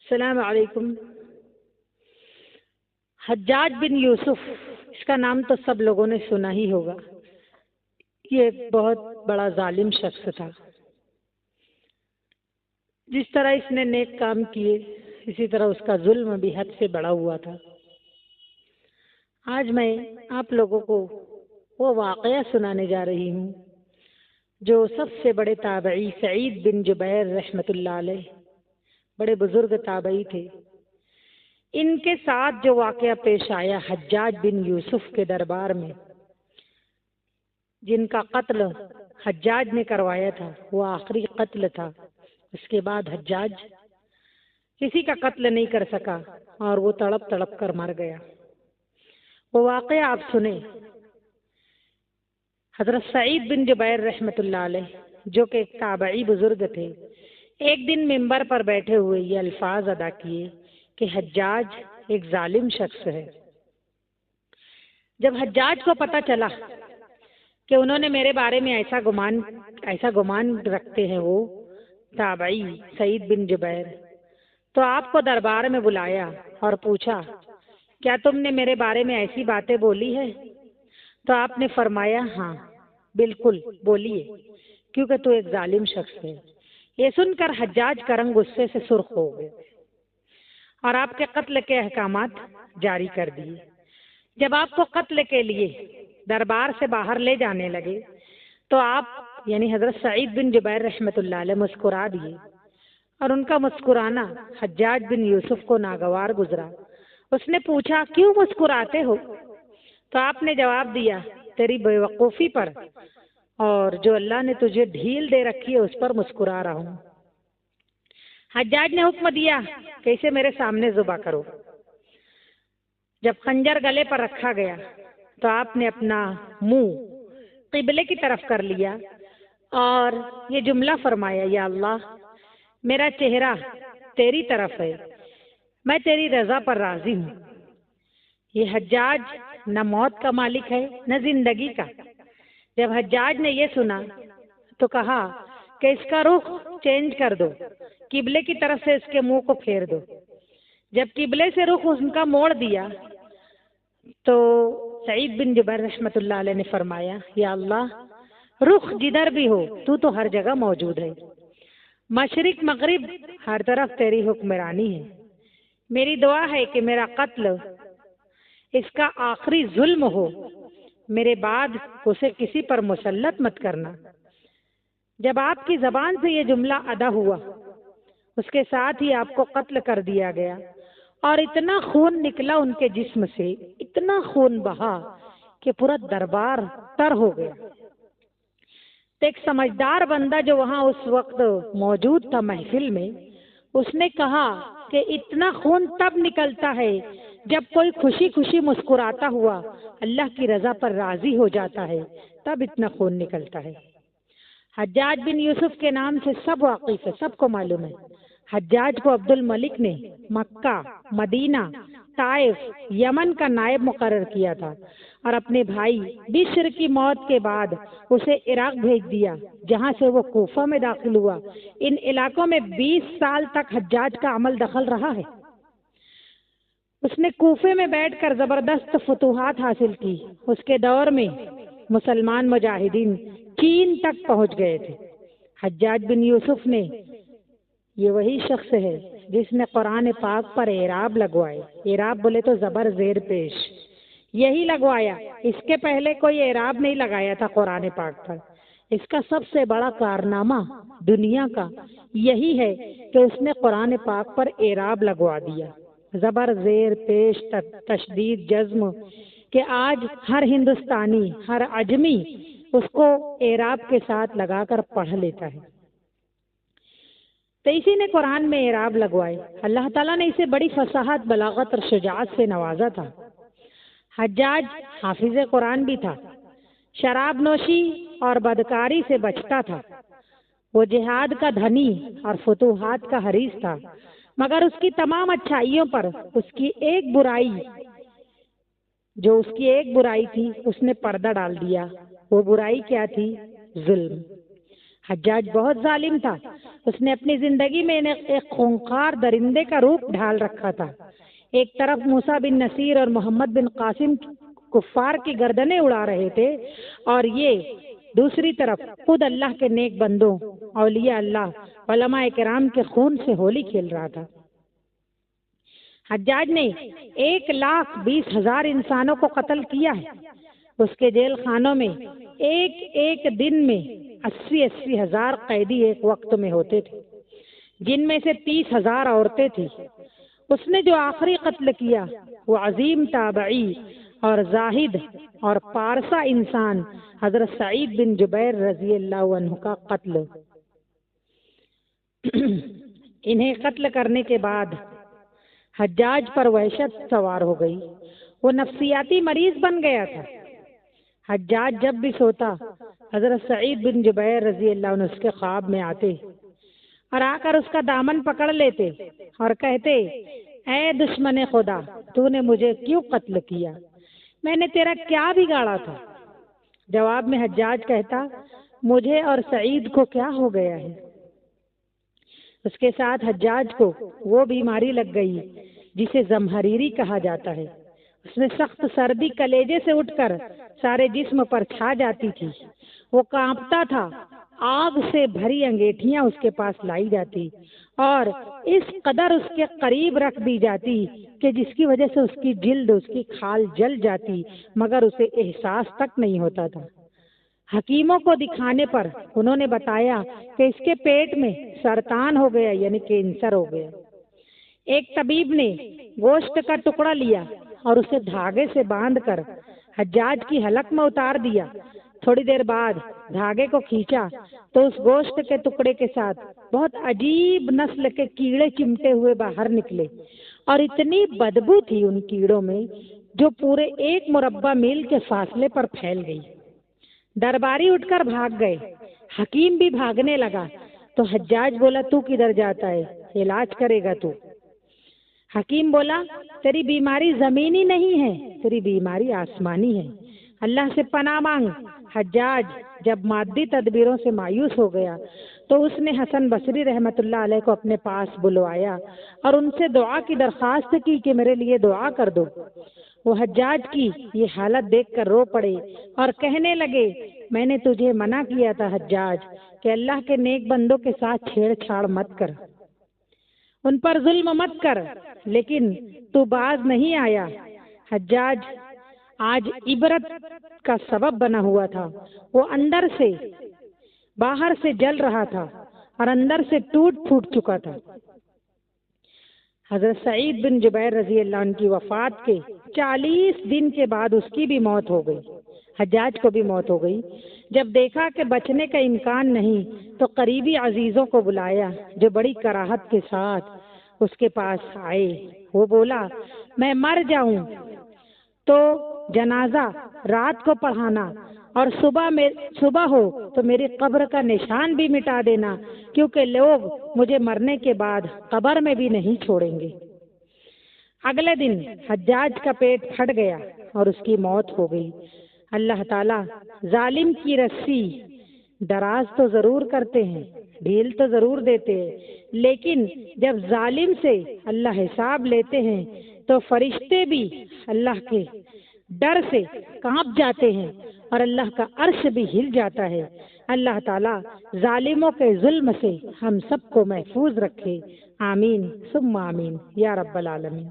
السلام علیکم۔ حجاج بن یوسف، اس کا نام تو سب لوگوں نے سنا ہی ہوگا۔ یہ ایک بہت بڑا ظالم شخص تھا۔ جس طرح اس نے نیک کام کیے، اسی طرح اس کا ظلم بھی حد سے بڑا ہوا تھا۔ آج میں آپ لوگوں کو وہ واقعہ سنانے جا رہی ہوں جو سب سے بڑے تابعی سعید بن جبیر رحمۃ اللہ علیہ، بڑے بزرگ تابعی تھے۔ ان کے ساتھ جو واقعہ پیش آیا حجاج بن یوسف کے دربار میں، جن کا قتل حجاج نے کروایا تھا، وہ آخری قتل تھا۔ اس کے بعد حجاج کسی کا قتل نہیں کر سکا اور وہ تڑپ تڑپ کر مر گیا۔ وہ واقعہ آپ سنیں۔ حضرت سعید بن جبیر رحمۃ اللہ علیہ، جو کہ ایک تابعی بزرگ تھے، ایک دن ممبر پر بیٹھے ہوئے یہ الفاظ ادا کیے کہ حجاج ایک ظالم شخص ہے۔ جب حجاج کو پتہ چلا کہ انہوں نے میرے بارے میں ایسا گمان رکھتے ہیں وہ تابعی سعید بن جبیر، تو آپ کو دربار میں بلایا اور پوچھا، کیا تم نے میرے بارے میں ایسی باتیں بولی ہے؟ تو آپ نے فرمایا، ہاں بالکل بولیے، کیونکہ تو ایک ظالم شخص ہے۔ یہ سن کر حجاج کا رنگ غصے سے سرخ ہو گئے اور آپ کے قتل کے احکامات جاری کر دیے۔ جب آپ کو قتل کے لیے دربار سے باہر لے جانے لگے تو آپ یعنی حضرت سعید بن جبیر رحمۃ اللہ علیہ مسکرا دیے، اور ان کا مسکرانا حجاج بن یوسف کو ناگوار گزرا۔ اس نے پوچھا، کیوں مسکراتے ہو؟ تو آپ نے جواب دیا، تیری بے وقوفی پر اور جو اللہ نے تجھے ڈھیل دے رکھی ہے اس پر مسکرا رہا ہوں۔ حجاج نے حکم دیا کہ اسے میرے سامنے ذبح کرو۔ جب خنجر گلے پر رکھا گیا تو آپ نے اپنا منہ قبلے کی طرف کر لیا اور یہ جملہ فرمایا، یا اللہ، میرا چہرہ تیری طرف ہے، میں تیری رضا پر راضی ہوں۔ یہ حجاج نہ موت کا مالک ہے نہ زندگی کا۔ جب حجاج نے یہ سنا تو کہا کہ اس کا رخ چینج کر دو، قبلے کی طرف سے اس کے منہ کو پھیر دو۔ جب قبلے سے رخ ان کا موڑ دیا تو سعید بن جبیر رحمۃ اللہ علیہ نے فرمایا، یا اللہ، رخ جدھر بھی ہو تو ہر جگہ موجود ہے، مشرق مغرب ہر طرف تیری حکمرانی ہے۔ میری دعا ہے کہ میرا قتل اس کا آخری ظلم ہو، میرے بعد اسے کسی پر مسلط مت کرنا۔ جب آپ کی زبان سے یہ جملہ ادا ہوا، اس کے ساتھ ہی آپ کو قتل کر دیا گیا، اور اتنا خون نکلا ان کے جسم سے، اتنا خون بہا کہ پورا دربار تر ہو گیا۔ تو ایک سمجھدار بندہ جو وہاں اس وقت موجود تھا محفل میں، اس نے کہا کہ اتنا خون تب نکلتا ہے جب کوئی خوشی خوشی مسکراتا ہوا اللہ کی رضا پر راضی ہو جاتا ہے، تب اتنا خون نکلتا ہے۔ حجاج بن یوسف کے نام سے سب واقف ہے، سب کو معلوم ہے۔ حجاج کو عبد الملک نے مکہ، مدینہ، طائف، یمن کا نائب مقرر کیا تھا، اور اپنے بھائی بشر کی موت کے بعد اسے عراق بھیج دیا، جہاں سے وہ کوفہ میں داخل ہوا۔ ان علاقوں میں 20 سال تک حجاج کا عمل دخل رہا ہے۔ اس نے کوفے میں بیٹھ کر زبردست فتوحات حاصل کی۔ اس کے دور میں مسلمان مجاہدین چین تک پہنچ گئے تھے۔ حجاج بن یوسف نے، یہ وہی شخص ہے جس نے قرآن پاک پر اعراب لگوائے۔ اعراب بولے تو زبر زیر پیش، یہی لگوایا۔ اس کے پہلے کوئی اعراب نہیں لگایا تھا قرآن پاک پر۔ اس کا سب سے بڑا کارنامہ دنیا کا یہی ہے کہ اس نے قرآن پاک پر اعراب لگوا دیا، زبر زیر پیش تشدید جزم، کہ آج ہر ہندوستانی، ہر عجمی اس کو اعراب کے ساتھ لگا کر پڑھ لیتا ہے۔ تو اسی نے قرآن میں اعراب لگوائے۔ اللہ تعالیٰ نے اسے بڑی فصاحت، بلاغت اور شجاعت سے نوازا تھا۔ حجاج حافظ قرآن بھی تھا، شراب نوشی اور بدکاری سے بچتا تھا۔ وہ جہاد کا دھنی اور فتوحات کا حریص تھا، مگر اس کی تمام اچھائیوں پر اس کی ایک برائی تھی، اس نے پردہ ڈال دیا۔ وہ برائی کیا تھی؟ ظلم۔ حجاج بہت ظالم تھا. اس نے اپنی زندگی میں ایک خونخوار درندے کا روپ ڈھال رکھا تھا. ایک طرف موسیٰ بن نصیر اور محمد بن قاسم کفار کی گردنیں اڑا رہے تھے، اور یہ دوسری طرف خود اللہ کے نیک بندوں، اولیاء اللہ، علماء کرام کے خون سے ہولی کھیل رہا تھا. حجاج نے 1,20,000 انسانوں کو قتل کیا ہے. اس کے جیل خانوں میں ایک دن میں 80 ہزار قیدی ایک وقت میں ہوتے تھے، جن میں سے 30,000 عورتیں تھیں. اس نے جو آخری قتل کیا وہ عظیم تابعی اور زاہد اور پارسا انسان حضرت سعید بن جبیر رضی اللہ عنہ کا قتل. انہیں قتل کرنے کے بعد حجاج پر وحشت سوار ہو گئی. وہ نفسیاتی مریض بن گیا تھا. حجاج جب بھی سوتا حضرت سعید بن جبیر رضی اللہ عنہ اس کے خواب میں آتے اور آ کر اس کا دامن پکڑ لیتے اور کہتے، اے دشمن خدا، تو نے مجھے کیوں قتل کیا؟ میں نے تیرا کیا بگاڑا تھا؟ جواب میں حجاج کہتا، مجھے اور سعید کو کیا ہو گیا ہے؟ اس کے ساتھ حجاج کو وہ بیماری لگ گئی جسے زمہریری کہا جاتا ہے. اس میں سخت سردی کلیجے سے اٹھ کر سارے جسم پر چھا جاتی تھی. وہ کانپتا تھا. آگ سے بھری انگیٹھیاں اس کے پاس لائی جاتی اور اس قدر اس کے قریب رکھ دی جاتی کہ جس کی وجہ سے اس کی جلد، اس کی کھال جل جاتی، مگر اسے احساس تک نہیں ہوتا تھا. حکیموں کو دکھانے پر انہوں نے بتایا کہ اس کے پیٹ میں سرطان ہو گیا، یعنی کینسر ہو گیا. ایک طبیب نے گوشت کا ٹکڑا لیا اور اسے دھاگے سے باندھ کر حجاج کی حلق میں اتار دیا. تھوڑی دیر بعد دھاگے کو کھینچا تو اس گوشت کے ٹکڑے کے ساتھ بہت عجیب نسل کے کیڑے چمٹے ہوئے باہر نکلے، اور اتنی بدبو تھی ان کیڑوں میں جو پورے 1 مربع میل کے فاصلے پر پھیل گئی. درباری اٹھ کر بھاگ گئے. حکیم بھی بھاگنے لگا تو حجاج بولا، تو کدھر جاتا ہے؟ علاج کرے گا تو؟ حکیم بولا، تیری بیماری زمینی نہیں ہے، تیری بیماری آسمانی ہے، اللہ سے پناہ مانگ. حجاج جب مادی تدبیروں سے مایوس ہو گیا تو اس نے حسن بصری رحمۃ اللہ علیہ کو اپنے پاس بلوایا اور ان سے دعا کی درخواست کی کہ میرے لیے دعا کر دو. وہ حجاج کی یہ حالت دیکھ کر رو پڑے اور کہنے لگے، میں نے تجھے منع کیا تھا حجاج کہ اللہ کے نیک بندوں کے ساتھ چھیڑ چھاڑ مت کر، ان پر ظلم مت کر، لیکن تو باز نہیں آیا. حجاج آج عبرت کا سبب بنا ہوا تھا. وہ اندر سے باہر سے جل رہا تھا اور اندر سے ٹوٹ پھوٹ چکا تھا. حضرت سعید بن جبیر رضی اللہ عنہ کی وفات کے 40 دن کے بعد اس کی بھی موت ہو گئی. حجاج کو بھی موت ہو گئی. جب دیکھا کہ بچنے کا امکان نہیں تو قریبی عزیزوں کو بلایا جو بڑی کراہت کے ساتھ اس کے پاس آئے. وہ بولا، میں مر جاؤں تو جنازہ رات کو پڑھانا اور صبح ہو تو میری قبر کا نشان بھی مٹا دینا، کیونکہ لوگ مجھے مرنے کے بعد قبر میں بھی نہیں چھوڑیں گے. اگلے دن حجاج کا پیٹ پھٹ گیا اور اس کی موت ہو گئی. اللہ تعالیٰ ظالم کی رسی دراز تو ضرور کرتے ہیں، ڈھیل تو ضرور دیتے ہیں، لیکن جب ظالم سے اللہ حساب لیتے ہیں تو فرشتے بھی اللہ کے ڈر سے کانپ جاتے ہیں اور اللہ کا عرش بھی ہل جاتا ہے. اللہ تعالیٰ ظالموں کے ظلم سے ہم سب کو محفوظ رکھے. آمین ثم آمین یا رب العالمین.